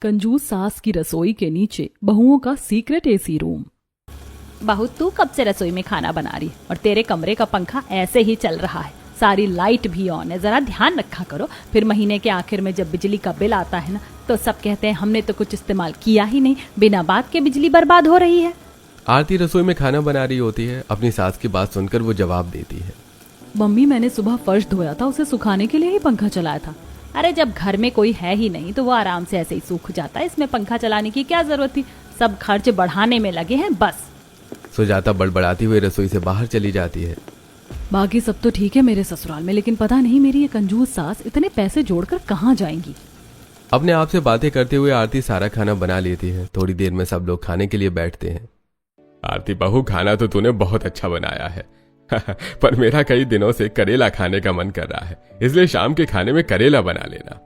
कंजूस सास की रसोई के नीचे बहुओं का सीक्रेट एसी रूम। बहू तू कब से रसोई में खाना बना रही और तेरे कमरे का पंखा ऐसे ही चल रहा है, सारी लाइट भी ऑन है, जरा ध्यान रखा करो। फिर महीने के आखिर में जब बिजली का बिल आता है ना, तो सब कहते हैं हमने तो कुछ इस्तेमाल किया ही नहीं, बिना बात के बिजली बर्बाद हो रही है। आरती रसोई में खाना बना रही होती है। अपनी सास की बात सुनकर वो जवाब देती है, मम्मी मैंने सुबह फर्श धोया था, उसे सुखाने के लिए ही पंखा चलाया था। अरे जब घर में कोई है ही नहीं तो वो आराम से ऐसे ही सूख जाता है, इसमें पंखा चलाने की क्या जरूरत थी, सब खर्च बढ़ाने में लगे हैं बस। सुजाता बड़बड़ाती हुई रसोई से बाहर चली जाती है। बाकी सब तो ठीक है मेरे ससुराल में, लेकिन पता नहीं मेरी ये कंजूस सास इतने पैसे जोड़कर कहाँ जाएंगी। अपने आप से बातें करते हुए आरती सारा खाना बना लेती है। थोड़ी देर में सब लोग खाने के लिए बैठते हैं। आरती बहू, खाना तो तूने बहुत अच्छा बनाया है पर मेरा कई दिनों से करेला खाने का मन कर रहा है, इसलिए शाम के खाने में करेला बना लेना।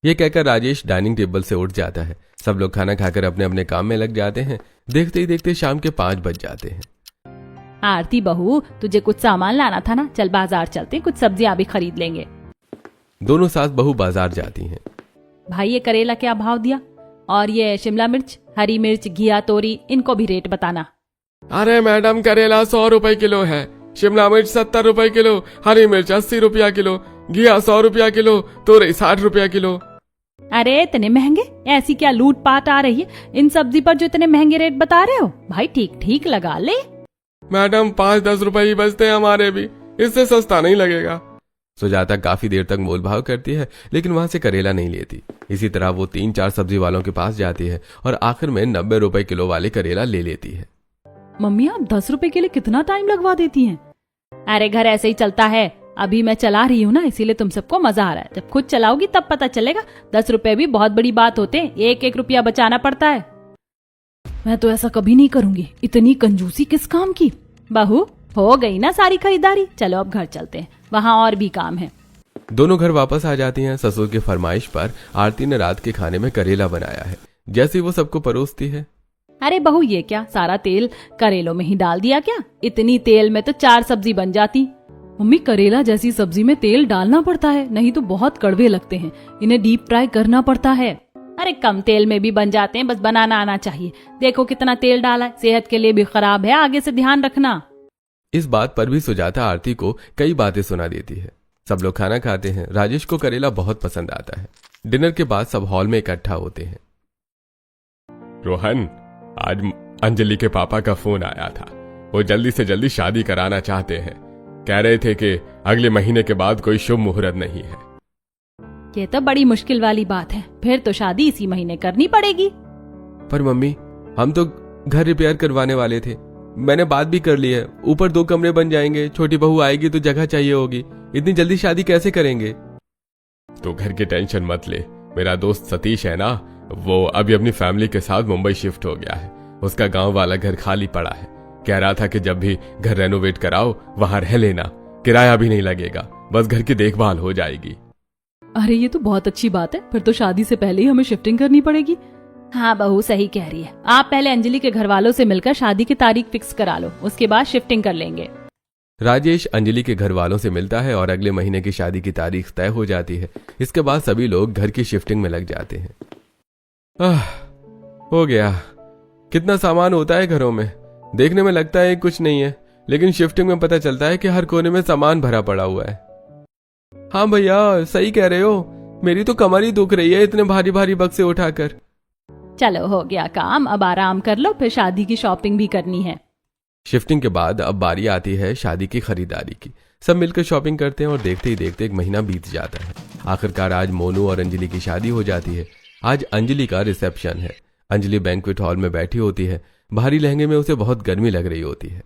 ये कहकर राजेश डाइनिंग टेबल से उठ जाता है। सब लोग खाना खाकर अपने अपने काम में लग जाते हैं। देखते ही देखते शाम के 5 बज जाते हैं। आरती बहू, तुझे कुछ सामान लाना था ना, चल बाजार चलते हैं, कुछ सब्जियां भी खरीद लेंगे। दोनों सास बहू बाजार जाती हैं। भाई ये करेला क्या भाव दिया, और ये शिमला मिर्च, हरी मिर्च, घिया, तोरी, इनको भी रेट बताना। अरे मैडम, करेला 100 रुपए किलो है, शिमला मिर्च 70 रुपए किलो, हरी मिर्च 80 रुपया किलो, घिया 100 रुपया किलो, तोरी 60 रुपया किलो। अरे इतने महंगे, ऐसी क्या लूट पाट आ रही है इन सब्जी पर जो इतने महंगे रेट बता रहे हो? भाई ठीक ठीक लगा ले। मैडम 5-10 रुपए ही बचते हैं हमारे भी, इससे सस्ता नहीं लगेगा। सुजाता काफी देर तक मोलभाव करती है, लेकिन वहां से करेला नहीं लेती। इसी तरह वो 3-4 सब्जी वालों के पास जाती है और आखिर में 90 रुपए किलो वाले करेला ले लेती है। मम्मी आप 10 रुपए के लिए कितना टाइम लगवा देती हैं? अरे घर ऐसे ही चलता है, अभी मैं चला रही हूँ ना, इसीलिए तुम सबको मजा आ रहा है। जब खुद चलाओगी तब पता चलेगा। 10 रुपए भी बहुत बड़ी बात होते हैं, 1-1 रुपया बचाना पड़ता है। मैं तो ऐसा कभी नहीं करूंगी, इतनी कंजूसी किस काम की। बहू हो गई ना सारी खरीदारी, चलो अब घर चलते हैं, वहाँ और भी काम है। दोनों घर वापस आ जाती हैं। ससुर की फरमाइश पर आरती ने रात के खाने में करेला बनाया है। जैसे वो सबको परोसती है, अरे बहू ये क्या, सारा तेल करेलों में ही डाल दिया क्या? इतनी तेल में तो 4 सब्जी बन जाती। मम्मी करेला जैसी सब्जी में तेल डालना पड़ता है, नहीं तो बहुत कड़वे लगते हैं, इन्हें डीप फ्राई करना पड़ता है। अरे कम तेल में भी बन जाते हैं, बस बनाना आना चाहिए। देखो कितना तेल डाला है, सेहत के लिए भी खराब है, आगे से ध्यान रखना। इस बात पर भी सुजाता आरती को कई बातें सुना देती है। सब लोग खाना खाते हैं। राजेश को करेला बहुत पसंद आता है। डिनर के बाद सब हॉल में इकट्ठा होते हैं। रोहन, आज अंजलि के पापा का फोन आया था, वो जल्दी से जल्दी शादी कराना चाहते हैं। कह रहे थे कि अगले महीने के बाद कोई शुभ मुहूर्त नहीं है। ये तो बड़ी मुश्किल वाली बात है, फिर तो शादी इसी महीने करनी पड़ेगी। पर मम्मी, हम तो घर रिपेयर करवाने वाले थे, मैंने बात भी कर ली है। ऊपर 2 कमरे बन जाएंगे, छोटी बहू आएगी तो जगह चाहिए होगी, इतनी जल्दी शादी कैसे करेंगे? तो घर की टेंशन मत ले, मेरा दोस्त सतीश है ना, वो अभी अपनी फैमिली के साथ मुंबई शिफ्ट हो गया है। उसका गांव वाला घर खाली पड़ा है। कह रहा था कि जब भी घर रेनोवेट कराओ वहां रह लेना, किराया भी नहीं लगेगा, बस घर की देखभाल हो जाएगी। अरे ये तो बहुत अच्छी बात है, फिर तो शादी से पहले ही हमें शिफ्टिंग करनी पड़ेगी। हाँ बहू सही कह रही है, आप पहले अंजलि के घर वालों से मिलकर शादी की तारीख फिक्स करा लो, उसके बाद शिफ्टिंग कर लेंगे। राजेश अंजलि के घर वालों से मिलता है और अगले महीने की शादी की तारीख तय हो जाती है। इसके बाद सभी लोग घर की शिफ्टिंग में लग जाते हैं। हो गया। कितना सामान होता है घरों में, देखने में लगता है कुछ नहीं है, लेकिन शिफ्टिंग में पता चलता है कि हर कोने में सामान भरा पड़ा हुआ है। हाँ भैया सही कह रहे हो, मेरी तो कमर ही दुख रही है इतने भारी भारी बक्से उठाकर। चलो हो गया काम, अब आराम कर लो, फिर शादी की शॉपिंग भी करनी है। शिफ्टिंग के बाद अब बारी आती है शादी की खरीदारी की। सब मिलकर शॉपिंग करते हैं और देखते ही देखते 1 महीना बीत जाता है। आखिरकार आज मोनू और अंजलि की शादी हो जाती है। आज अंजलि का रिसेप्शन है। अंजलि बैंक्वेट हॉल में बैठी होती है। भारी लहंगे में उसे बहुत गर्मी लग रही होती है।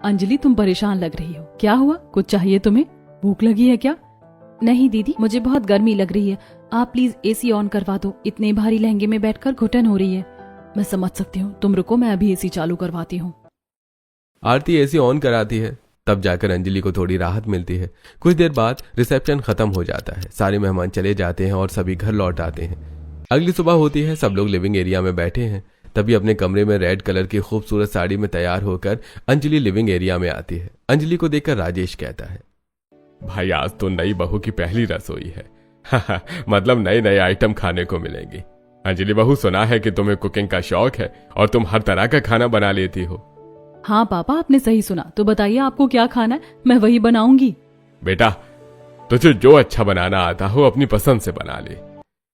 अंजलि तुम परेशान लग रही हो, क्या हुआ? कुछ चाहिए तुम्हें? भूख लगी है क्या? नहीं दीदी, मुझे बहुत गर्मी लग रही है, आप प्लीज एसी ऑन करवा दो, इतने भारी लहंगे में बैठकर घुटन हो रही है। मैं समझ सकती हूँ, तुम रुको, मैं अभी एसी चालू करवाती हूँ। आरती एसी ऑन कराती है, तब जाकर अंजलि को थोड़ी राहत मिलती है। कुछ देर बाद रिसेप्शन खत्म हो जाता है। सारे मेहमान चले जाते हैं और सभी घर लौट आते हैं। अगली सुबह होती है। सब लोग लिविंग एरिया में बैठे हैं। तभी अपने कमरे में रेड कलर की खूबसूरत साड़ी में तैयार होकर अंजलि लिविंग एरिया में आती है। अंजलि को देखकर राजेश कहता है, भाई आज तो नई बहू की पहली रसोई है मतलब नए नए आइटम खाने को मिलेंगे। अंजलि बहू, सुना है कि तुम्हें कुकिंग का शौक है और तुम हर तरह का खाना बना लेती हो। हाँ पापा, आपने सही सुना। तो बताइए आपको क्या खाना है, मैं वही बनाऊंगी। बेटा, तुझे जो अच्छा बनाना आता हो अपनी पसंद से बना ले।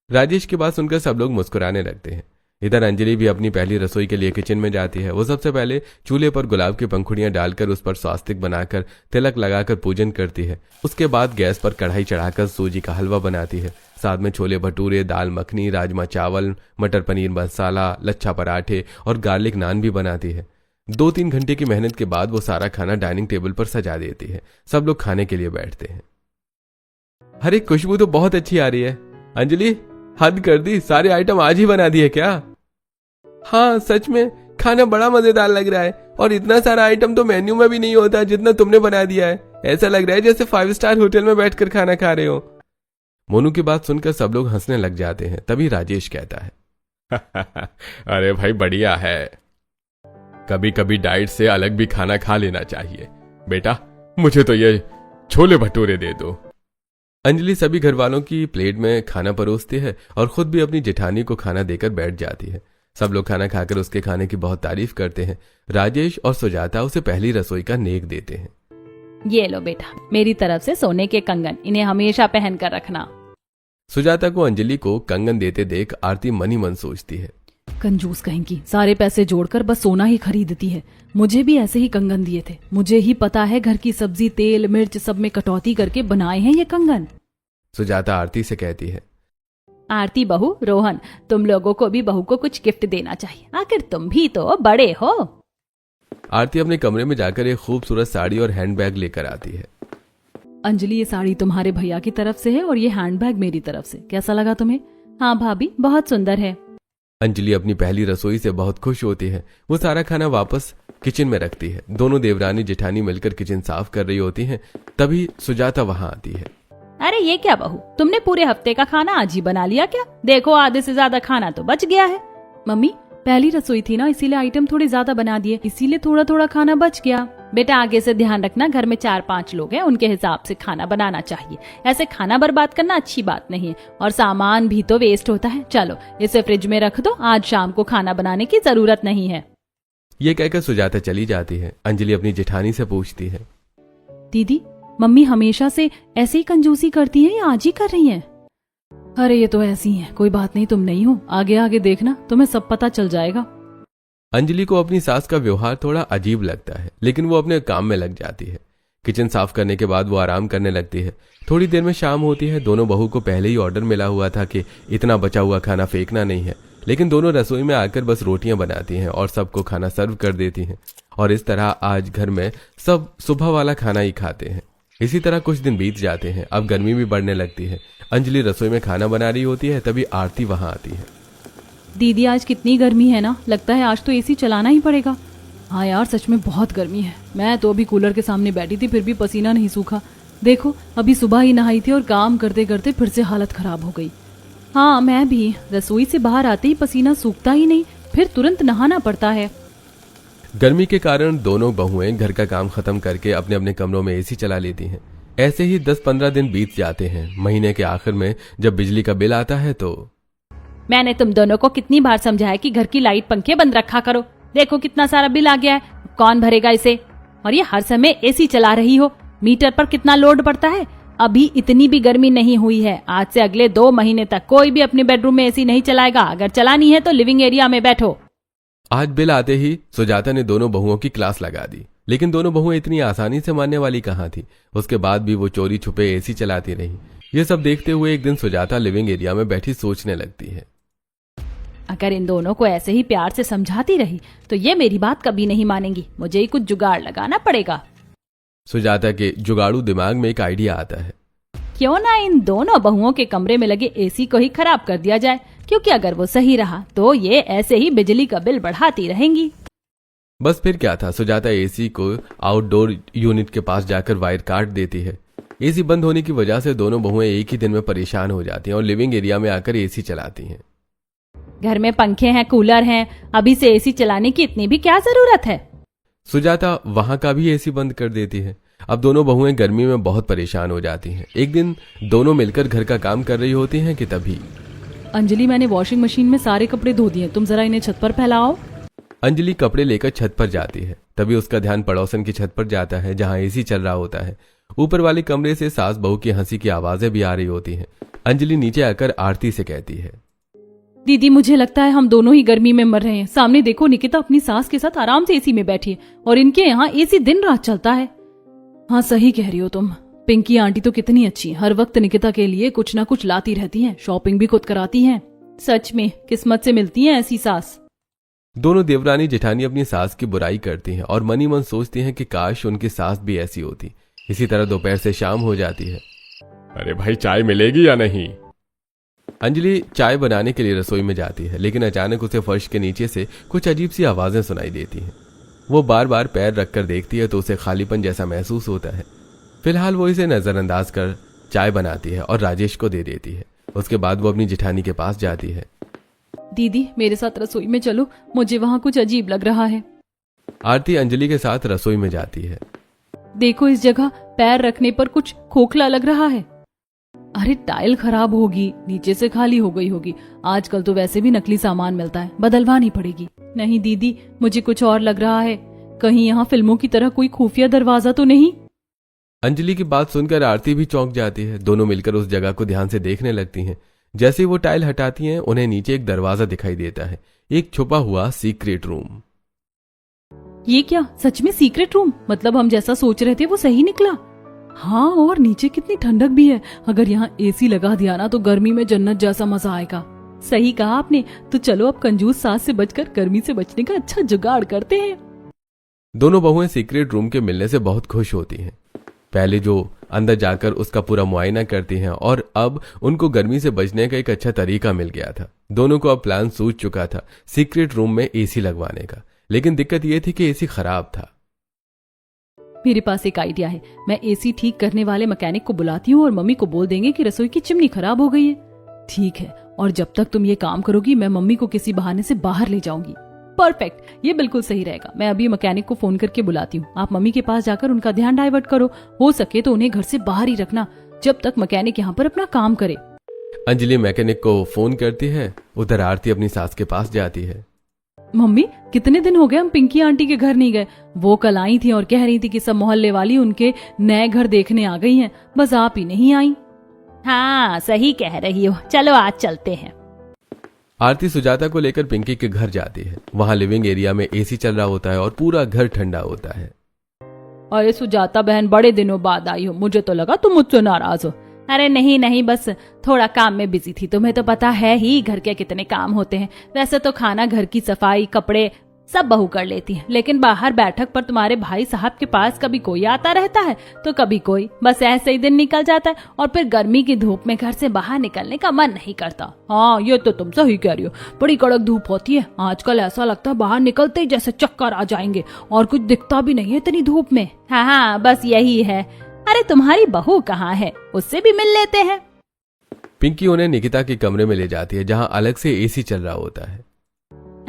राजेश की बात सुनकर सब लोग मुस्कुराने लगते हैं। इधर अंजलि भी अपनी पहली रसोई के लिए किचन में जाती है। वो सबसे पहले चूल्हे पर गुलाब की पंखुड़ियां डालकर उस पर स्वास्तिक बनाकर तिलक लगाकर पूजन करती है। उसके बाद गैस पर कढ़ाई चढ़ाकर सूजी का हलवा बनाती है। साथ में छोले भटूरे, दाल मखनी, राजमा चावल, मटर पनीर मसाला, लच्छा पराठे और गार्लिक नान भी बनाती है। 2-3 घंटे की मेहनत के बाद वो सारा खाना डाइनिंग टेबल पर सजा देती है। सब लोग खाने के लिए बैठते हैं। अरे खुशबू तो बहुत अच्छी आ रही है। अंजलि, हद कर दी, सारे आइटम आज ही बना दिए क्या? हाँ सच में, खाना बड़ा मजेदार लग रहा है और इतना सारा आइटम तो मेन्यू में भी नहीं होता जितना तुमने बना दिया है। ऐसा लग रहा है जैसे 5 स्टार होटल में बैठकर खाना खा रहे हो। मोनू की बात सुनकर सब लोग हंसने लग जाते हैं। तभी राजेश कहता है अरे भाई, बढ़िया है। कभी कभी डाइट से अलग भी खाना खा लेना चाहिए। बेटा, मुझे तो ये छोले भटूरे दे दो। अंजलि सभी घर वालों की प्लेट में खाना परोसती है और खुद भी अपनी जेठानी को खाना देकर बैठ जाती है। सब लोग खाना खाकर उसके खाने की बहुत तारीफ करते हैं। राजेश और सुजाता उसे पहली रसोई का नेक देते हैं। ये लो बेटा, मेरी तरफ से सोने के कंगन, इन्हें हमेशा पहन कर रखना। सुजाता को अंजलि को कंगन देते देख आरती मन ही मन सोचती है, कंजूस कहीं की, सारे पैसे जोड़कर बस सोना ही खरीदती है। मुझे भी ऐसे ही कंगन दिए थे। मुझे ही पता है घर की सब्जी, तेल, मिर्च सब में कटौती करके बनाए हैं ये कंगन। सुजाता आरती से कहती है। आरती बहू, रोहन, तुम लोगों को भी बहू को कुछ गिफ्ट देना चाहिए, आखिर तुम भी तो बड़े हो। आरती अपने कमरे में जाकर एक खूबसूरत साड़ी और हैंडबैग लेकर आती है। अंजलि, ये साड़ी तुम्हारे भैया की तरफ से है और ये हैंडबैग मेरी तरफ से। कैसा लगा तुम्हें? हाँ भाभी, बहुत सुंदर है। अंजलि अपनी पहली रसोई से बहुत खुश होती है। वो सारा खाना वापस किचन में रखती है। दोनों देवरानी जेठानी मिलकर किचन साफ कर रही होती हैं। तभी सुजाता वहां आती है। अरे ये क्या बहू, तुमने पूरे हफ्ते का खाना आज ही बना लिया क्या? देखो, आधे से ज्यादा खाना तो बच गया है। मम्मी, पहली रसोई थी ना, इसीलिए आइटम थोड़े ज्यादा बना दिए, इसीलिए थोड़ा थोड़ा खाना बच गया। बेटा, आगे से ध्यान रखना, घर में 4-5 लोग हैं, उनके हिसाब से खाना बनाना चाहिए। ऐसे खाना बर्बाद करना अच्छी बात नहीं है और सामान भी तो वेस्ट होता है। चलो, इसे फ्रिज में रख दो, आज शाम को खाना बनाने की जरूरत नहीं है। ये कहकर सुजाता चली जाती है। अंजलि अपनी जेठानी से पूछती है, दीदी, मम्मी हमेशा से ऐसे ही कंजूसी करती है या आज ही कर रही हैं? अरे ये तो ऐसी हैं, कोई बात नहीं, तुम नहीं हो, आगे आगे देखना, तुम्हें सब पता चल जाएगा। अंजलि को अपनी सास का व्यवहार थोड़ा अजीब लगता है, लेकिन वो अपने काम में लग जाती है। किचन साफ करने के बाद वो आराम करने लगती है। थोड़ी देर में शाम होती है। दोनों बहू को पहले ही ऑर्डर मिला हुआ था कि इतना बचा हुआ खाना फेंकना नहीं है, लेकिन दोनों रसोई में आकर बस रोटियां बनाती हैं और सबको खाना सर्व कर देती हैं। और इस तरह आज घर में सब सुबह वाला खाना ही खाते हैं। इसी तरह कुछ दिन बीत जाते हैं। अब गर्मी भी बढ़ने लगती है। अंजलि रसोई में खाना बना रही होती है, तभी आरती वहां आती है। दीदी, आज कितनी गर्मी है ना, लगता है आज तो एसी चलाना ही पड़ेगा। हाँ यार, सच में बहुत गर्मी है। मैं तो अभी कूलर के सामने बैठी थी, फिर भी पसीना नहीं सूखा। देखो, अभी सुबह ही नहाई थी और काम करते करते फिर से हालत खराब हो गई। हाँ, मैं भी रसोई से बाहर आते ही पसीना सूखता ही नहीं, फिर तुरंत नहाना पड़ता है। गर्मी के कारण दोनों बहुएं घर का काम खत्म करके अपने अपने कमरों में एसी चला लेती हैं। ऐसे ही 10-15 दिन बीत जाते हैं। महीने के आखिर में जब बिजली का बिल आता है तो मैंने तुम दोनों को कितनी बार समझाया कि घर की लाइट पंखे बंद रखा करो। देखो कितना सारा बिल आ गया है, कौन भरेगा इसे? और ये हर समय एसी चला रही हो, मीटर पर कितना लोड पड़ता है। अभी इतनी भी गर्मी नहीं हुई है। आज से अगले 2 महीने तक कोई भी अपने बेडरूम में एसी नहीं चलाएगा। अगर चलानी है तो लिविंग एरिया में बैठो। आज बिल आते ही सुजाता ने दोनों बहुओं की क्लास लगा दी, लेकिन दोनों बहुएं इतनी आसानी से मानने वाली कहाँ थी। उसके बाद भी वो चोरी छुपे एसी चलाती रही। ये सब देखते हुए एक दिन सुजाता लिविंग एरिया में बैठी सोचने लगती है, अगर इन दोनों को ऐसे ही प्यार से समझाती रही तो ये मेरी बात कभी नहीं मानेंगी। मुझे ही कुछ जुगाड़ लगाना पड़ेगा। सुजाता के जुगाड़ू दिमाग में एक आइडिया आता है। क्यों ना इन दोनों बहुओं के कमरे में लगे एसी को ही खराब कर दिया जाए, क्योंकि अगर वो सही रहा तो ये ऐसे ही बिजली का बिल बढ़ाती रहेंगी। बस फिर क्या था, सुजाता एसी को आउटडोर यूनिट के पास जाकर वायर काट देती है। एसी बंद होने की वजह से दोनों बहुएं एक ही दिन में परेशान हो जाती हैं और लिविंग एरिया में आकर एसी चलाती हैं। घर में पंखे हैं, कूलर हैं, अभी से एसी चलाने की इतनी भी क्या जरूरत है? सुजाता वहां का भी एसी बंद कर देती है। अब दोनों बहुएं गर्मी में बहुत परेशान हो जाती हैं। एक दिन दोनों मिलकर घर का काम कर रही होती हैं कि तभी अंजलि, मैंने वॉशिंग मशीन में सारे कपड़े धो दिए, तुम जरा इन्हें छत पर फैलाओ। अंजलि कपड़े लेकर छत पर जाती है। तभी उसका ध्यान पड़ोसन की छत पर जाता है जहां एसी चल रहा होता है। ऊपर वाले कमरे से सास बहू की हंसी की आवाजें भी आ रही होती हैं। अंजलि नीचे आकर आरती से कहती है, दीदी, मुझे लगता है हम दोनों ही गर्मी में मर रहे हैं। सामने देखो, निकिता अपनी सास के साथ आराम से एसी में बैठी है और इनके यहाँ एसी दिन रात चलता है। हाँ, सही कह रही हो तुम। पिंकी आंटी तो कितनी अच्छी है, हर वक्त निकिता के लिए कुछ ना कुछ लाती रहती हैं, शॉपिंग भी खुद कराती हैं। सच में किस्मत से मिलती है ऐसी सास। दोनों देवरानी जेठानी अपनी सास की बुराई करती हैं और मनी मन सोचती हैं कि काश उनकी सास भी ऐसी होती। इसी तरह दोपहर से शाम हो जाती है। अरे भाई, चाय मिलेगी या नहीं? अंजलि चाय बनाने के लिए रसोई में जाती है, लेकिन अचानक उसे फर्श के नीचे से कुछ अजीब सी आवाजें सुनाई देती हैं। वो बार बार पैर रखकर देखती है तो उसे खालीपन जैसा महसूस होता है। फिलहाल वो इसे नजरअंदाज कर चाय बनाती है और राजेश को दे देती है। उसके बाद वो अपनी जेठानी के पास जाती है। दीदी, मेरे साथ रसोई में चलो, मुझे वहाँ कुछ अजीब लग रहा है। आरती अंजलि के साथ रसोई में जाती है। देखो, इस जगह पैर रखने पर कुछ खोखला लग रहा है। अरे, टाइल खराब होगी, नीचे से खाली हो गई होगी। आजकल तो वैसे भी नकली सामान मिलता है, बदलवानी पड़ेगी। नहीं दीदी, मुझे कुछ और लग रहा है। कहीं यहाँ फिल्मों की तरह कोई खुफिया दरवाजा तो नहीं? अंजलि की बात सुनकर आरती भी चौंक जाती है। दोनों मिलकर उस जगह को ध्यान से देखने लगती हैं। जैसे वो टाइल हटाती हैं, उन्हें नीचे एक दरवाजा दिखाई देता है, एक छुपा हुआ सीक्रेट रूम। ये क्या, सच में सीक्रेट रूम? मतलब हम जैसा सोच रहे थे वो सही निकला। हाँ, और नीचे कितनी ठंडक भी है। अगर यहाँ एसी लगा दिया ना तो गर्मी में जन्नत जैसा मजा आएगा। सही कहा आपने। तो चलो अब कंजूस सास से बचकर गर्मी से बचने का अच्छा जुगाड़ करते हैं। दोनों बहुएं सीक्रेट रूम के मिलने से बहुत खुश होती हैं। पहले जो अंदर जाकर उसका पूरा मुआयना करती हैं और अब उनको गर्मी से बचने का एक अच्छा तरीका मिल गया था। दोनों को अब प्लान सूझ चुका था सीक्रेट रूम में एसी लगवाने का, लेकिन दिक्कत यह थी कि एसी खराब था। मेरे पास एक आइडिया है। मैं एसी ठीक करने वाले मैकेनिक को बुलाती हूँ और मम्मी को बोल देंगे कि रसोई की चिमनी खराब हो गई है। ठीक है, और जब तक तुम ये काम करोगी मैं मम्मी को किसी बहाने से बाहर ले जाऊंगी। परफेक्ट, ये बिल्कुल सही रहेगा। मैं अभी मैकेनिक को फोन करके बुलाती हूँ। आप मम्मी के पास जाकर उनका ध्यान डाइवर्ट करो। हो सके तो उन्हें घर से बाहर ही रखना जब तक मैकेनिक यहाँ पर अपना काम करे। अंजलि मैकेनिक को फोन करती है। उधर आरती अपनी सास के पास जाती है। मम्मी, कितने दिन हो गए हम पिंकी आंटी के घर नहीं गए। वो कल आई थी और कह रही थी कि सब मोहल्ले वाली उनके नए घर देखने आ गई हैं, बस आप ही नहीं आई। हाँ, सही कह रही हो, चलो आज चलते हैं। आरती सुजाता को लेकर पिंकी के घर जाती है। वहां लिविंग एरिया में एसी चल रहा होता है और पूरा घर ठंडा होता है। अरे सुजाता बहन, बड़े दिनों बाद आई हो, मुझे तो लगा तुम मुझसे नाराज हो। अरे नहीं नहीं, बस थोड़ा काम में बिजी थी। तुम्हें तो पता है ही घर के कितने काम होते हैं। वैसे तो खाना, घर की सफाई, कपड़े सब बहू कर लेती है, लेकिन बाहर बैठक पर तुम्हारे भाई साहब के पास कभी कोई आता रहता है तो कभी कोई। बस ऐसे ही दिन निकल जाता है और फिर गर्मी की धूप में घर से बाहर निकलने का मन नहीं करता। हाँ, ये तो तुम सही कह रही हो, बड़ी कड़क धूप होती है। आजकल ऐसा लगता है बाहर निकलते ही जैसे चक्कर आ जाएंगे और कुछ दिखता भी नहीं है इतनी धूप में। हाँ हाँ, बस यही है। अरे तुम्हारी बहू कहाँ है, उससे भी मिल लेते हैं। पिंकी उन्हें निकिता के कमरे में ले जाती है जहां अलग से एसी चल रहा होता है।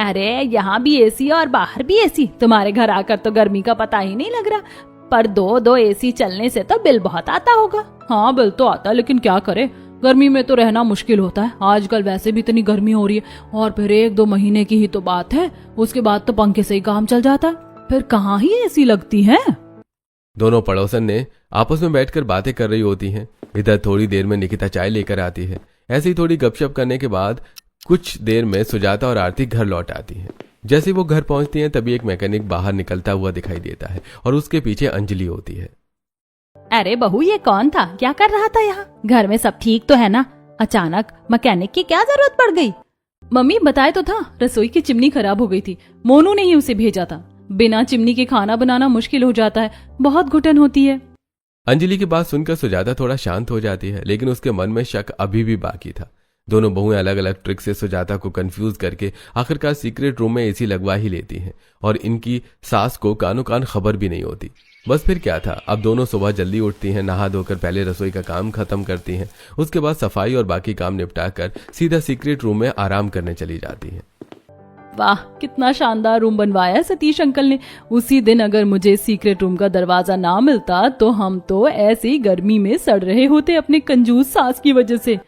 अरे यहाँ भी एसी और बाहर भी एसी। तुम्हारे घर आकर तो गर्मी का पता ही नहीं लग रहा, पर दो एसी चलने से तो बिल बहुत आता होगा। हाँ, बिल तो आता है, लेकिन क्या करे, गर्मी में तो रहना मुश्किल होता है। आजकल वैसे भी इतनी गर्मी हो रही है और फिर 1-2 महीने की ही तो बात है, उसके बाद तो पंखे से ही काम चल जाता है। फिर कहाँ ही एसी लगती है। दोनों पड़ोसन ने आपस में बैठकर बातें कर रही होती हैं। इधर थोड़ी देर में निकिता चाय लेकर आती है। ऐसे ही थोड़ी गपशप करने के बाद कुछ देर में सुजाता और आरती घर लौट आती हैं। जैसे वो घर पहुंचती हैं तभी एक मैकेनिक बाहर निकलता हुआ दिखाई देता है और उसके पीछे अंजलि होती है। अरे बहू, ये कौन था, क्या कर रहा था यहाँ? घर में सब ठीक तो है ना? अचानक मैकेनिक की क्या जरूरत पड़ गई? मम्मी, बताए तो था, रसोई की चिमनी खराब हो गई थी। मोनू ने ही उसे भेजा था। बिना चिमनी के खाना बनाना मुश्किल हो जाता है, बहुत घुटन होती है। अंजलि की बात सुनकर सुजाता थोड़ा शांत हो जाती है, लेकिन उसके मन में शक अभी भी बाकी था। दोनों बहुएं अलग अलग ट्रिक से सुजाता को कंफ्यूज करके आखिरकार सीक्रेट रूम में एसी लगवा ही लेती हैं और इनकी सास को कानो कान खबर भी नहीं होती। बस फिर क्या था, अब दोनों सुबह जल्दी उठती हैं, नहा धोकर पहले रसोई का काम खत्म करती हैं, उसके बाद सफाई और बाकी काम निपटा कर सीधा सीक्रेट रूम में आराम करने चली जाती हैं। वाह, कितना शानदार रूम बनवाया है सतीश अंकल ने। उसी दिन अगर मुझे सीक्रेट रूम का दरवाजा ना मिलता तो हम तो ऐसी गर्मी में सड़ रहे होते अपने कंजूस सास की वजह से।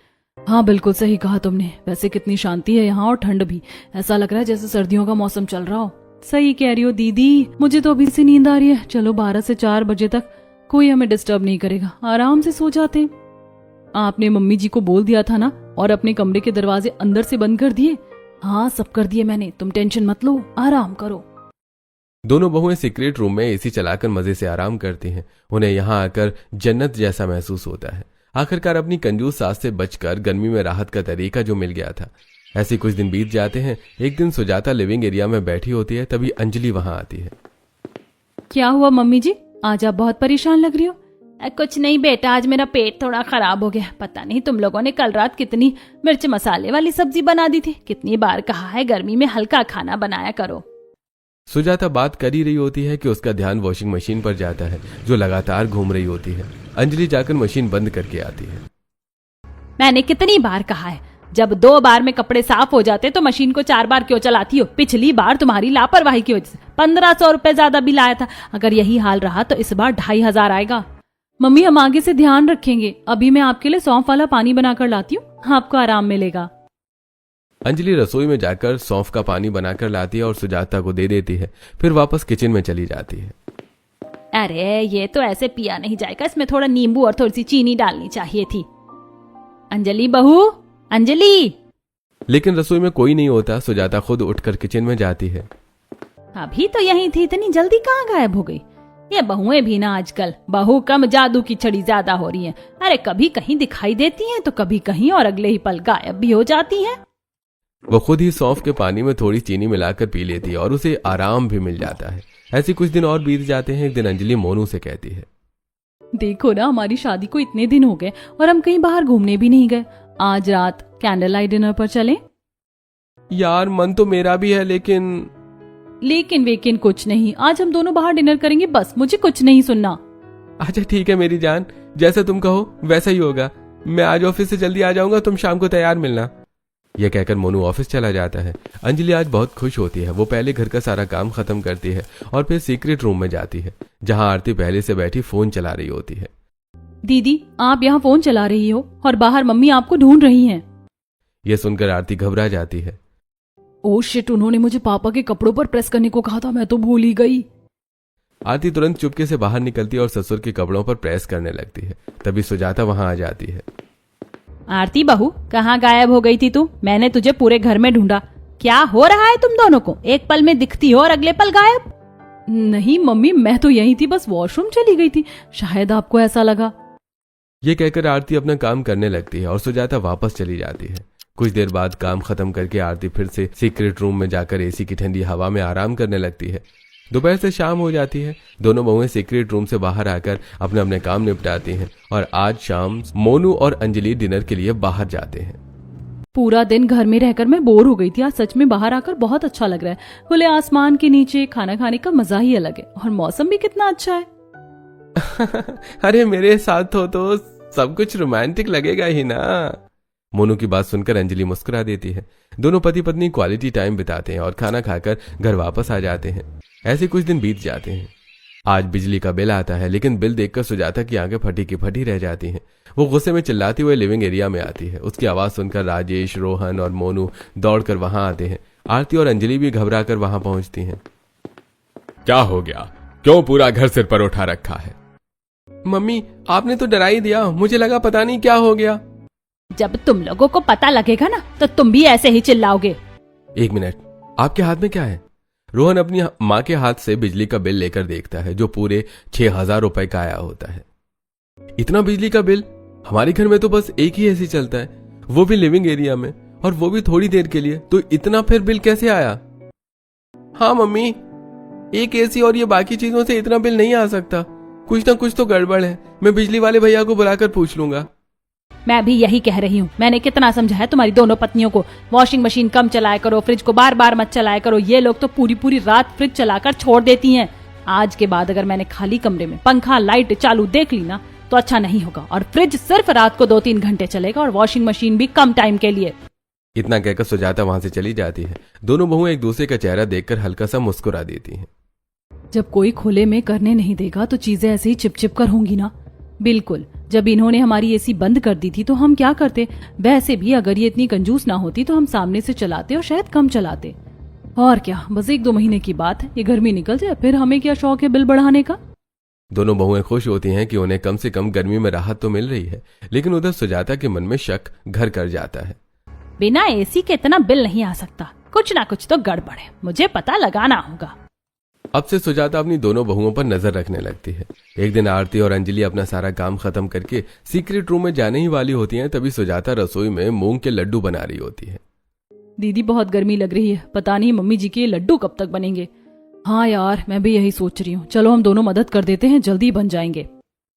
हाँ बिल्कुल सही कहा तुमने। वैसे कितनी शांति है यहाँ और ठंड भी, ऐसा लग रहा है जैसे सर्दियों का मौसम चल रहा हो। सही कह रही हो दीदी, मुझे तो अभी से नींद आ रही है। चलो 12 से 4 बजे तक कोई हमें डिस्टर्ब नहीं करेगा, आराम से सो जाते हैं। आपने मम्मी जी को बोल दिया था ना, और अपने कमरे के दरवाजे अंदर से बंद कर दिए? हाँ सब कर दिए मैंने, तुम टेंशन मत लो, आराम करो। दोनों बहुएं सीक्रेट रूम में एसी चलाकर मजे से आराम करती हैं। उन्हें यहाँ आकर जन्नत जैसा महसूस होता है। आखिरकार अपनी कंजूस सास से बचकर गर्मी में राहत का तरीका जो मिल गया था। ऐसे कुछ दिन बीत जाते हैं। एक दिन सुजाता लिविंग एरिया में बैठी होती है, तभी अंजलि वहां आती है। क्या हुआ मम्मी जी, आज आप बहुत परेशान लग रही हो? कुछ नहीं बेटा, आज मेरा पेट थोड़ा खराब हो गया। पता नहीं तुम लोगों ने कल रात कितनी मिर्च मसाले वाली सब्जी बना दी थी। कितनी बार कहा है गर्मी में हल्का खाना बनाया करो। सुजाता बात कर ही रही होती है कि उसका ध्यान वॉशिंग मशीन पर जाता है जो लगातार घूम रही होती है। अंजलि जाकर मशीन बंद करके आती है। मैंने कितनी बार कहा है, जब 2 बार में कपड़े साफ हो जाते तो मशीन को 4 बार क्यों चलाती हो? पिछली बार तुम्हारी लापरवाही की वजह से 1500 रुपए ज्यादा बिल आया था। अगर यही हाल रहा तो इस बार 2500 आएगा। मम्मी हम आगे से ध्यान रखेंगे। अभी मैं आपके लिए सौंफ वाला पानी बनाकर लाती हूँ, आपको आराम मिलेगा। अंजलि रसोई में जाकर सौंफ का पानी बनाकर लाती है और सुजाता को दे देती है। फिर वापस किचन में चली जाती है। अरे ये तो ऐसे पिया नहीं जाएगा, इसमें थोड़ा नींबू और थोड़ी सी चीनी डालनी चाहिए थी। अंजलि बहू, अंजलि। लेकिन रसोई में कोई नहीं होता। सुजाता खुद उठकर किचन में जाती है। अभी तो यही थी, इतनी जल्दी कहाँ गायब हो गई? ये बहुएं भी ना आजकल बहू कम जादू की छड़ी ज्यादा हो रही हैं। अरे कभी कहीं दिखाई देती हैं तो कभी कहीं और अगले ही पल गायब भी हो जाती हैं। वो खुद ही सौंफ के पानी में थोड़ी चीनी मिलाकर पी लेती है और उसे आराम भी मिल जाता है। ऐसे कुछ दिन और बीत जाते हैं। एक दिन अंजलि मोनू से कहती है, देखो ना, हमारी शादी को इतने दिन हो गए और हम कहीं बाहर घूमने भी नहीं गए। आज रात कैंडल लाइट डिनर पर चलें? यार मन तो मेरा भी है, लेकिन वेकिन कुछ नहीं। आज हम दोनों बाहर डिनर करेंगे, बस मुझे कुछ नहीं सुनना। अच्छा ठीक है मेरी जान, जैसा तुम कहो वैसा ही होगा। मैं आज ऑफिस से जल्दी आ जाऊंगा, तुम शाम को तैयार मिलना। यह कहकर मोनू ऑफिस चला जाता है। अंजलि आज बहुत खुश होती है। वो पहले घर का सारा काम खत्म करती है और फिर सीक्रेट रूम में जाती है जहां आरती पहले से बैठी फोन चला रही होती है। दीदी आप यहाँ फोन चला रही हो और बाहर मम्मी आपको ढूंढ रही हैं। यह सुनकर आरती घबरा जाती है। ओह शिट, उन्होंने मुझे पापा के कपड़ों पर प्रेस करने को कहा था, मैं तो भूल ही गई। आरती तुरंत चुपके से बाहर निकलती है और ससुर के कपड़ों पर प्रेस करने लगती है। तभी सुजाता वहां आ जाती है। आरती बहू, कहाँ गायब हो गई थी तू? मैंने तुझे पूरे घर में ढूंढा। क्या हो रहा है तुम दोनों को? एक पल में दिखती हो और अगले पल गायब। नहीं मम्मी, मैं तो यही थी, बस वॉशरूम चली गई थी, शायद आपको ऐसा लगा। ये कहकर आरती अपना काम करने लगती है और सुजाता वापस चली जाती है। कुछ देर बाद काम खत्म करके आरती फिर से सीक्रेट रूम में जाकर एसी की ठंडी हवा में आराम करने लगती है। दोपहर से शाम हो जाती है। दोनों बहुएं सीक्रेट रूम से बाहर आकर अपने अपने काम निपटाती हैं और आज शाम मोनू और अंजलि डिनर के लिए बाहर जाते हैं। पूरा दिन घर में रहकर मैं बोर हो गई थी। आज सच में बाहर आकर बहुत अच्छा लग रहा है। खुले आसमान के नीचे खाना खाने का मजा ही अलग है और मौसम भी कितना अच्छा है। अरे मेरे साथ हो तो सब कुछ रोमांटिक लगेगा ही ना। मोनू की बात सुनकर अंजलि मुस्कुरा देती है। दोनों पति पत्नी क्वालिटी टाइम बिताते हैं और खाना खाकर घर वापस आ जाते हैं। ऐसे कुछ दिन बीत जाते हैं। आज बिजली का बिल आता है, लेकिन बिल देखकर सुजाता की आंखें फटी की फटी रह जाती हैं। वो गुस्से में चिल्लाती हुए लिविंग एरिया में आती है। उसकी आवाज सुनकर राजेश, रोहन और मोनू दौड़कर वहां आते हैं। आरती और अंजलि भी घबरा कर वहां पहुंचती हैं। क्या हो गया? क्यों पूरा घर सिर पर उठा रखा है? मम्मी आपने तो डरा ही दिया, मुझे लगा पता नहीं क्या हो गया। जब तुम लोगों को पता लगेगा ना तो तुम भी ऐसे ही चिल्लाओगे। एक मिनट, आपके हाथ में क्या है? रोहन अपनी माँ के हाथ से बिजली का बिल लेकर देखता है जो पूरे 6000 रुपए का आया होता है। इतना बिजली का बिल? हमारे घर में तो बस एक ही एसी चलता है, वो भी लिविंग एरिया में, और वो भी थोड़ी देर के लिए, तो इतना फिर बिल कैसे आया? हाँ मम्मी, एक एसी और ये बाकी चीजों से इतना बिल नहीं आ सकता। कुछ ना कुछ तो गड़बड़ है। मैं बिजली वाले भैया को बुलाकर पूछ लूंगा। मैं भी यही कह रही हूँ। मैंने कितना समझाया तुम्हारी दोनों पत्नियों को, वॉशिंग मशीन कम चलाया करो, फ्रिज को बार बार मत चलाया करो। ये लोग तो पूरी पूरी रात फ्रिज चलाकर छोड़ देती हैं। आज के बाद अगर मैंने खाली कमरे में पंखा लाइट चालू देख ली ना तो अच्छा नहीं होगा, और फ्रिज सिर्फ रात को 2-3 घंटे चलेगा और वॉशिंग मशीन भी कम टाइम के लिए। इतना कहकर सुजाता वहां से चली जाती है। दोनों बहुएं एक दूसरे का चेहरा देखकर हल्का सा मुस्कुरा देती हैं। जब कोई खुले में करने नहीं देगा तो चीजें ऐसे ही चिपचिप कर होंगी ना। बिल्कुल, जब इन्होंने हमारी एसी बंद कर दी थी तो हम क्या करते? वैसे भी अगर ये इतनी कंजूस ना होती तो हम सामने से चलाते और शायद कम चलाते। और क्या, बस 1-2 महीने की बात है, ये गर्मी निकल जाए, फिर हमें क्या शौक है बिल बढ़ाने का। दोनों बहुएं खुश होती हैं कि उन्हें कम से कम गर्मी में राहत तो मिल रही है, लेकिन उधर सुजाता के मन में शक घर कर जाता है। बिना एसी के इतना बिल नहीं आ सकता, कुछ ना कुछ तो गड़बड़ है, मुझे पता लगाना होगा। अब से सुजाता अपनी दोनों बहुओं पर नजर रखने लगती है। एक दिन आरती और अंजलि अपना सारा काम खत्म करके सीक्रेट रूम में जाने ही वाली होती हैं, तभी सुजाता रसोई में मूंग के लड्डू बना रही होती है। दीदी बहुत गर्मी लग रही है, पता नहीं मम्मी जी के लड्डू कब तक बनेंगे। हाँ यार, मैं भी यही सोच रही हूँ, चलो हम दोनों मदद कर देते हैं, जल्दी बन जाएंगे।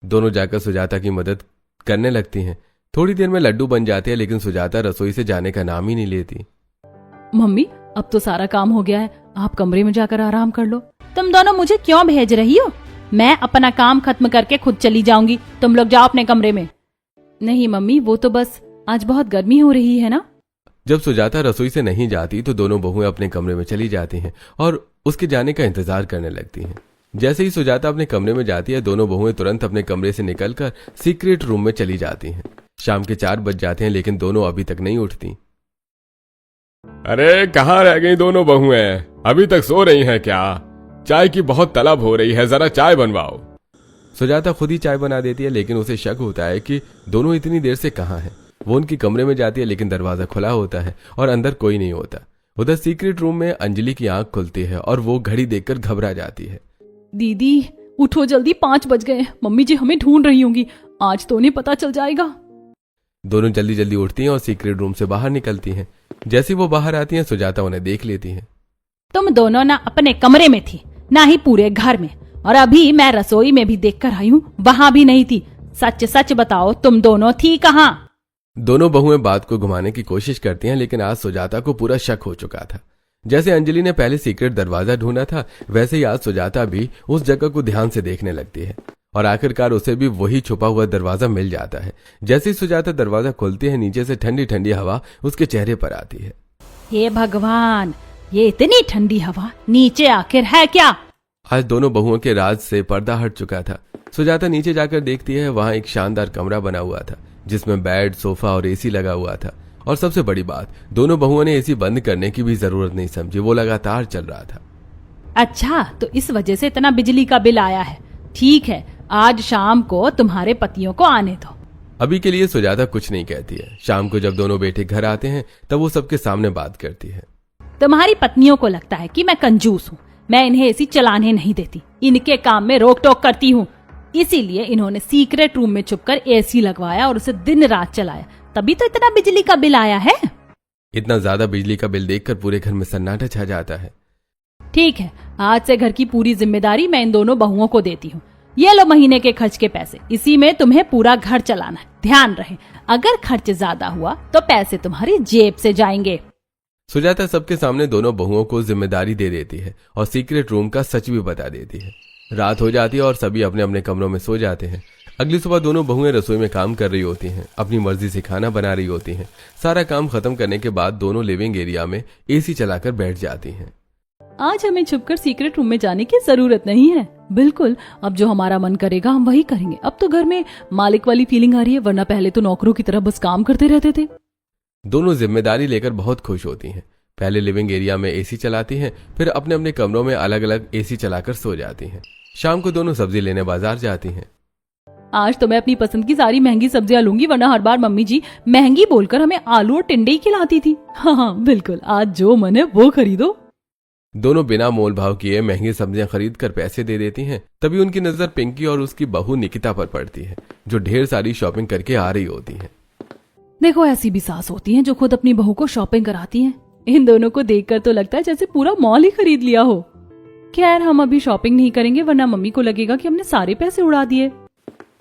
दोनों जाकर सुजाता की मदद करने लगती हैं। थोड़ी देर में लड्डू बन जाते हैं, लेकिन सुजाता रसोई से जाने का नाम ही नहीं लेती। मम्मी, अब तो सारा काम हो गया है, आप कमरे में जाकर आराम कर लो। तुम दोनों मुझे क्यों भेज रही हो? मैं अपना काम खत्म करके खुद चली जाऊंगी, तुम लोग जाओ अपने कमरे में। नहीं मम्मी, वो तो बस आज बहुत गर्मी हो रही है ना। जब सुजाता रसोई से नहीं जाती तो दोनों बहुएं अपने कमरे में चली जाती हैं और उसके जाने का इंतजार करने लगती हैं। जैसे ही सुजाता अपने कमरे में जाती है, दोनों बहुएं तुरंत अपने कमरे से निकलकर सीक्रेट रूम में चली जाती हैं। शाम के 4 बज जाते हैं, लेकिन दोनों अभी तक नहीं उठती। अरे कहाँ रह गई दोनों बहुएं? अभी तक सो रही हैं क्या? चाय की बहुत तलब हो रही है, जरा चाय बनवाओ। सुजाता खुद ही चाय बना देती है, लेकिन उसे शक होता है कि दोनों इतनी देर से कहाँ हैं। वो उनके कमरे में जाती है, लेकिन दरवाजा खुला होता है और अंदर कोई नहीं होता। उधर सीक्रेट रूम में अंजलि की आंख खुलती है और वो घड़ी देखकर घबरा जाती है। दीदी उठो जल्दी, 5 बज गए, मम्मी जी हमें ढूंढ रही होंगी, आज तो उन्हें पता चल जाएगा। दोनों जल्दी जल्दी उठती हैं और सीक्रेट रूम से बाहर निकलती हैं। जैसे वो बाहर आती हैं, सुजाता उन्हें देख लेती है। तुम दोनों ना अपने कमरे में थी, ना ही पूरे घर में, और अभी मैं रसोई में भी देख कर आई हूँ, वहां भी नहीं थी। सच सच बताओ, तुम दोनों थी कहाँ? दोनों बहुएं बात को घुमाने की कोशिश करती हैं, लेकिन आज सुजाता को पूरा शक हो चुका था। जैसे अंजलि ने पहले सीक्रेट दरवाजा ढूंढा था, वैसे ही आज सुजाता भी उस जगह को ध्यान से देखने लगती है और आखिरकार उसे भी वही छुपा हुआ दरवाजा मिल जाता है। जैसे ही सुजाता दरवाजा खोलती है, नीचे से ठंडी ठंडी हवा उसके चेहरे पर आती है। हे भगवान, ये इतनी ठंडी हवा नीचे आखिर है क्या? आज दोनों बहुओं के राज से पर्दा हट चुका था। सुजाता नीचे जाकर देखती है, वहां एक शानदार कमरा बना हुआ था जिसमें बेड, सोफा और एसी लगा हुआ था। और सबसे बड़ी बात, दोनों बहुओं ने एसी बंद करने की भी जरूरत नहीं समझी, वो लगातार चल रहा था। अच्छा, तो इस वजह से इतना बिजली का बिल आया है। ठीक है, आज शाम को तुम्हारे पतियों को आने दो। अभी के लिए सुजाता कुछ नहीं कहती है। शाम को जब दोनों बेटे घर आते हैं, तब वो सबके सामने बात करती है। तुम्हारी पत्नियों को लगता है कि मैं कंजूस हूँ, मैं इन्हें एसी चलाने नहीं देती, इनके काम में रोक टोक करती हूँ। इसीलिए इन्होंने सीक्रेट रूम में छुपकर एसी लगवाया और उसे दिन रात चलाया, तभी तो इतना बिजली का बिल आया है। इतना ज्यादा बिजली का बिल देखकर पूरे घर में सन्नाटा छा जाता है। ठीक है, आज से घर की पूरी जिम्मेदारी मैं इन दोनों बहुओं को देती हूँ। ये लो महीने के खर्च के पैसे, इसी में तुम्हें पूरा घर चलाना है। ध्यान रहे, अगर खर्च ज्यादा हुआ तो पैसे तुम्हारी जेब से जाएंगे। सुजाता सबके सामने दोनों बहुओं को जिम्मेदारी दे देती है और सीक्रेट रूम का सच भी बता देती है। रात हो जाती है और सभी अपने अपने कमरों में सो जाते हैं। अगली सुबह दोनों बहुएं रसोई में काम कर रही होती हैं, अपनी मर्जी से खाना बना रही होती हैं। सारा काम खत्म करने के बाद दोनों लिविंग एरिया में एसी चलाकर बैठ जाती हैं। आज हमें छुपकर सीक्रेट रूम में जाने की जरूरत नहीं है। बिल्कुल, अब जो हमारा मन करेगा हम वही करेंगे। अब तो घर में मालिक वाली फीलिंग आ रही है, वरना पहले तो नौकरों की तरह बस काम करते रहते थे। दोनों जिम्मेदारी लेकर बहुत खुश होती हैं। पहले लिविंग एरिया में एसी चलाती हैं, फिर अपने अपने कमरों में अलग अलग एसी चलाकर सो जाती हैं। शाम को दोनों सब्जी लेने बाजार जाती हैं। आज तो मैं अपनी पसंद की सारी महंगी सब्जियां लूंगी, वरना हर बार मम्मी जी महंगी बोलकर हमें आलू और टिंडे ही खिलाती थी। हाँ बिल्कुल, आज जो मन है वो खरीदो। दोनों बिना मोल भाव किए महंगी सब्जियां खरीद कर पैसे दे देती हैं। तभी उनकी नजर पिंकी और उसकी बहू निकिता पर पड़ती है, जो ढेर सारी शॉपिंग करके आ रही होती है। देखो, ऐसी भी सास होती हैं जो खुद अपनी बहू को शॉपिंग कराती हैं। इन दोनों को देखकर तो लगता है जैसे पूरा मॉल ही खरीद लिया हो। खैर, हम अभी शॉपिंग नहीं करेंगे, वरना मम्मी को लगेगा कि हमने सारे पैसे उड़ा दिए।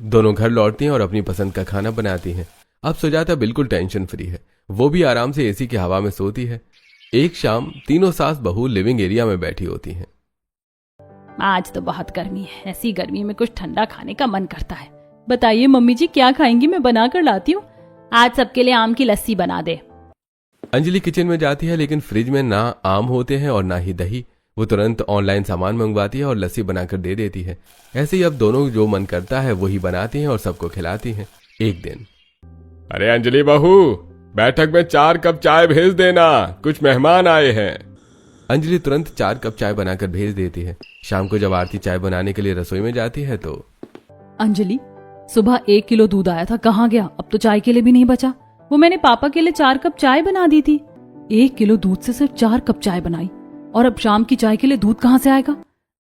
दोनों घर लौटती हैं और अपनी पसंद का खाना बनाती हैं। अब सुजाता बिल्कुल टेंशन फ्री है, वो भी आराम से एसी की हवा में सोती है। एक शाम तीनों सास बहू लिविंग एरिया में बैठी होती हैं। आज तो बहुत गर्मी है, ऐसी गर्मी में कुछ ठंडा खाने का मन करता है। बताइए मम्मी जी, क्या खाएंगी? मैं बना कर लाती हूँ। आज सबके लिए आम की लस्सी बना दे। अंजलि किचन में जाती है, लेकिन फ्रिज में ना आम होते हैं और ना ही दही। वो तुरंत ऑनलाइन सामान मंगवाती है और लस्सी बनाकर दे देती है। ऐसे ही अब दोनों जो मन करता है वही बनाती हैं और सबको खिलाती हैं। एक दिन, अरे अंजलि बहू, बैठक में 4 कप चाय भेज देना, कुछ मेहमान आए हैं। अंजलि तुरंत 4 कप चाय बनाकर भेज देती है। शाम को जब आरती चाय बनाने के लिए रसोई में जाती है तो अंजलि, सुबह 1 किलो दूध आया था, कहाँ गया? अब तो चाय के लिए भी नहीं बचा। वो मैंने पापा के लिए 4 कप चाय बना दी थी। 1 किलो दूध से सिर्फ 4 कप चाय बनाई, और अब शाम की चाय के लिए दूध कहाँ से आएगा?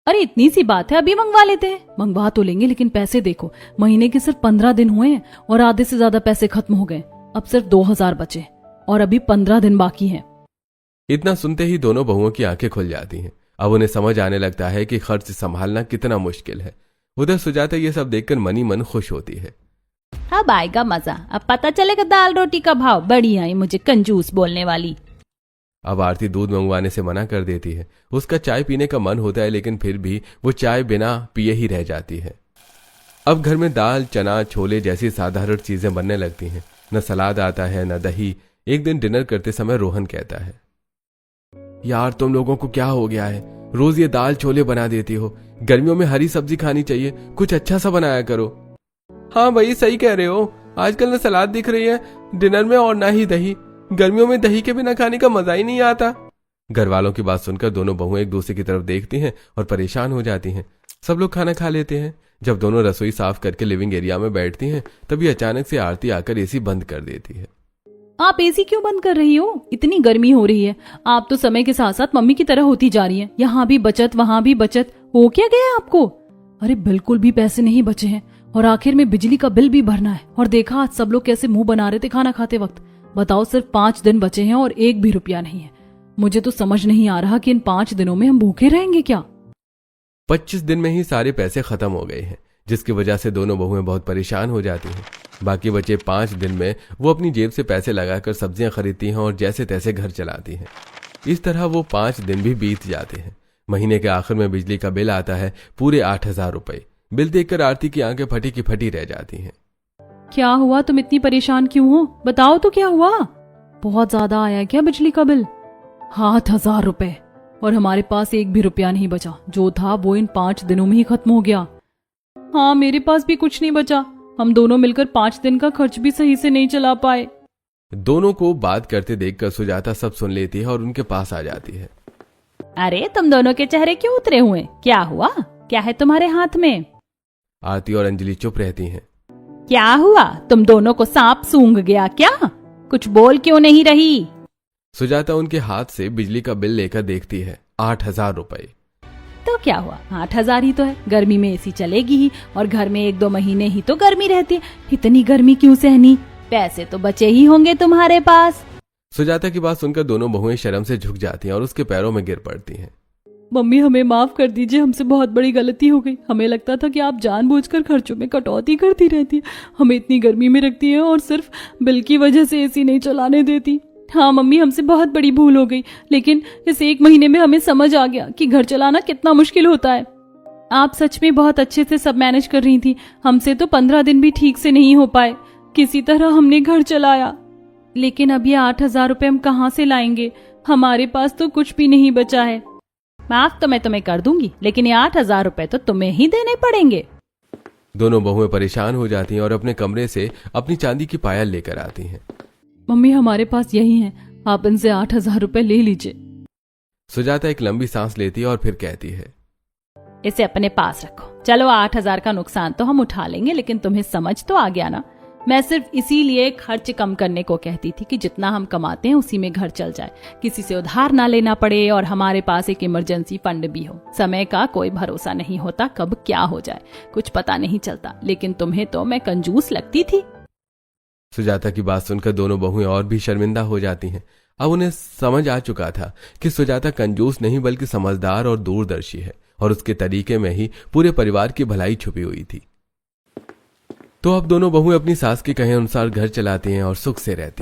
अरे इतनी सी बात है, अभी मंगवा लेते हैं। मंगवा तो लेंगे, लेकिन पैसे देखो, महीने के सिर्फ 15 दिन हुए हैं और आधे से ज्यादा पैसे खत्म हो गए। अब सिर्फ 2000 बचे और अभी 15 दिन बाकी हैं। इतना सुनते ही दोनों बहुओं की आंखें खुल जाती हैं। अब उन्हें समझ आने लगता है कि खर्च संभालना कितना मुश्किल है। उधर सुजाता ये सब देखकर मनी मन खुश होती है। अब आएगा मजा, अब पता चलेगा दाल रोटी का भाव। बड़ी आई मुझे कंजूस बोलने वाली। अब आरती दूध मंगवाने से मना कर देती है। उसका चाय पीने का मन होता है, लेकिन फिर भी वो चाय बिना पिए ही रह जाती है। अब घर में दाल, चना, छोले जैसी साधारण चीजें बनने लगती हैं। न सलाद आता है न दही। एक दिन डिनर करते समय रोहन कहता है, यार तुम लोगों को क्या हो गया है? रोज ये दाल छोले बना देती हो। गर्मियों में हरी सब्जी खानी चाहिए, कुछ अच्छा सा बनाया करो। हाँ भाई, सही कह रहे हो। आजकल न सलाद दिख रही है डिनर में और ना ही दही। गर्मियों में दही के बिना खाने का मजा ही नहीं आता। घर वालों की बात सुनकर दोनों बहुएं एक दूसरे की तरफ देखती हैं और परेशान हो जाती हैं। सब लोग खाना खा लेते हैं। जब दोनों रसोई साफ करके लिविंग एरिया में बैठती हैं, तभी अचानक से आरती आकर एसी बंद कर देती है। आप एसी क्यों बंद कर रही हो? इतनी गर्मी हो रही है। आप तो समय के साथ साथ मम्मी की तरह होती जा रही हैं। यहाँ भी बचत, वहाँ भी बचत। हो क्या गया आपको? अरे बिल्कुल भी पैसे नहीं बचे हैं, और आखिर में बिजली का बिल भी भरना है। और देखा आज सब लोग कैसे मुंह बना रहे थे खाना खाते वक्त। बताओ, सिर्फ 5 दिन बचे हैं और 1 भी रुपया नहीं है। मुझे तो समझ नहीं आ रहा कि इन 5 दिनों में हम भूखे रहेंगे क्या? 25 दिन में ही सारे पैसे खत्म हो गए हैं, जिसकी वजह से दोनों बहुएं बहुत परेशान हो जाती हैं। बाकी बचे 5 दिन में वो अपनी जेब से पैसे लगाकर सब्जियां खरीदती हैं और जैसे तैसे घर चलाती हैं। इस तरह वो 5 दिन भी बीत जाते हैं। महीने के आखिर में बिजली का बिल आता है, पूरे 8000 रुपए। बिल देखकर आरती की आंखें फटी की फटी रह जाती हैं। क्या हुआ? तुम इतनी परेशान क्यों हो? बताओ तो क्या हुआ? बहुत ज्यादा आया क्या बिजली का बिल? 8000 रुपए, और हमारे पास 1 भी रुपया नहीं बचा। जो था वो इन 5 दिनों में ही खत्म हो गया। हाँ, मेरे पास भी कुछ नहीं बचा। हम दोनों मिलकर 5 दिन का खर्च भी सही से नहीं चला पाए। दोनों को बात करते देखकर सुजाता सब सुन लेती है और उनके पास आ जाती है। अरे तुम दोनों के चेहरे क्यों उतरे हुए? क्या हुआ? क्या है तुम्हारे हाथ में? आरती और अंजलि चुप रहती हैं। क्या हुआ? तुम दोनों को सांप सूंघ गया क्या? कुछ बोल क्यों नहीं रही? सुजाता उनके हाथ से बिजली का बिल लेकर देखती है। 8000 रुपए। तो क्या हुआ? 8000 ही तो है। गर्मी में एसी चलेगी ही, और घर में 1-2 महीने ही तो गर्मी रहती है। इतनी गर्मी क्यों सहनी? पैसे तो बचे ही होंगे तुम्हारे पास। सुजाता की बात सुनकर दोनों बहुएं शर्म से झुक जाती हैं और उसके पैरों में गिर पड़ती हैं। मम्मी, हमें माफ कर दीजिए, हमसे बहुत बड़ी गलती हो गई। हमें लगता था कि आप जानबूझकर खर्चों में कटौती करती रहती है, हमें इतनी गर्मी में रखती है और सिर्फ बिल की वजह से एसी नहीं चलाने देती। हाँ मम्मी, हमसे बहुत बड़ी भूल हो गई, लेकिन इस 1 महीने में हमें समझ आ गया कि घर चलाना कितना मुश्किल होता है। आप सच में बहुत अच्छे से सब मैनेज कर रही थी। हमसे तो 15 दिन भी ठीक से नहीं हो पाए। किसी तरह हमने घर चलाया, लेकिन अब ये 8000 रुपए हम कहाँ से लाएंगे? हमारे पास तो कुछ भी नहीं बचा है। माफ तो मैं तुम्हें कर दूंगी, लेकिन ये 8000 रुपए तो तुम्हें ही देने पड़ेंगे। दोनों बहुएं परेशान हो जाती हैं और अपने कमरे से अपनी चांदी की पायल लेकर आती हैं। मम्मी, हमारे पास यही है, आप इनसे 8000 रुपए ले लीजिए। सुजाता एक लंबी सांस लेती है और फिर कहती है, इसे अपने पास रखो। चलो 8000 का नुकसान तो हम उठा लेंगे, लेकिन तुम्हें समझ तो आ गया ना? मैं सिर्फ इसीलिए खर्च कम करने को कहती थी कि जितना हम कमाते हैं उसी में घर चल जाए, किसी से उधार ना लेना पड़े, और हमारे पास एक इमरजेंसी फंड भी हो। समय का कोई भरोसा नहीं होता, कब क्या हो जाए कुछ पता नहीं चलता। लेकिन तुम्हें तो मैं कंजूस लगती थी। सुजाता की बात सुनकर दोनों बहुएं और भी शर्मिंदा हो जाती हैं। अब उन्हें समझ आ चुका था कि सुजाता कंजूस नहीं बल्कि समझदार और दूरदर्शी है, और उसके तरीके में ही पूरे परिवार की भलाई छुपी हुई थी। तो अब दोनों बहुएं अपनी सास के कहे अनुसार घर चलाती हैं और सुख से रहती हैं।